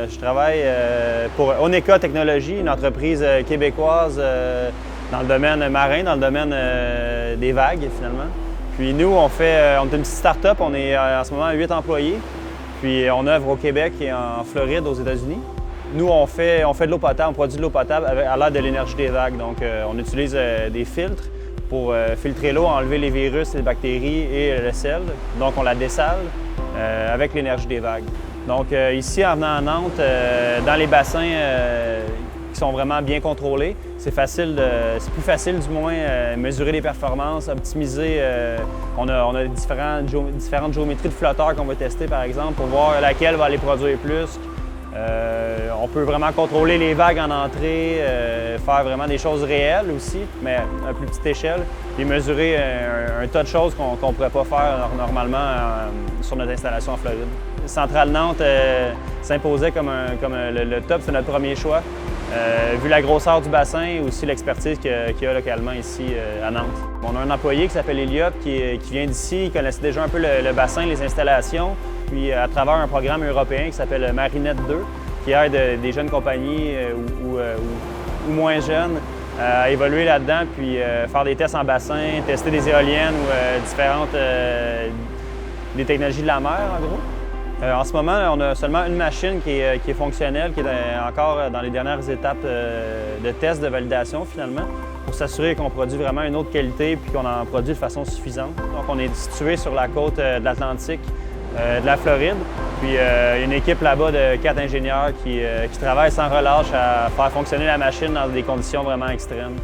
Je travaille pour Oneka Technologies, une entreprise québécoise dans le domaine marin, dans le domaine des vagues finalement. Puis nous, on est une petite start-up, on est en ce moment 8 employés. Puis on œuvre au Québec et en Floride, aux États-Unis. Nous, on fait de l'eau potable, on produit de l'eau potable à l'aide de l'énergie des vagues. Donc on utilise des filtres pour filtrer l'eau, enlever les virus, les bactéries et le sel. Donc on la dessale avec l'énergie des vagues. Donc ici, en venant à Nantes, dans les bassins qui sont vraiment bien contrôlés, c'est plus facile du moins mesurer les performances, optimiser. On a différentes géométries de flotteurs qu'on va tester par exemple pour voir laquelle va aller produire plus. On peut vraiment contrôler les vagues en entrée, faire vraiment des choses réelles aussi, mais à plus petite échelle, et mesurer un tas de choses qu'on ne pourrait pas faire normalement sur notre installation en Floride. Centrale Nantes s'imposait comme le top, c'est notre premier choix, vu la grosseur du bassin et aussi l'expertise qu'il y a localement ici à Nantes. On a un employé qui s'appelle Elliot qui vient d'ici, il connaissait déjà un peu le bassin, les installations. Puis à travers un programme européen qui s'appelle Marinette 2, qui aide des jeunes compagnies ou moins jeunes à évoluer là-dedans, puis faire des tests en bassin, tester des éoliennes ou des technologies de la mer, en gros. En ce moment, on a seulement une machine qui est fonctionnelle, qui est encore dans les dernières étapes de test de validation finalement, pour s'assurer qu'on produit vraiment une autre qualité puis qu'on en produit de façon suffisante. Donc on est situé sur la côte de l'Atlantique, de la Floride. Puis il y a une équipe là-bas de 4 ingénieurs qui travaillent sans relâche à faire fonctionner la machine dans des conditions vraiment extrêmes.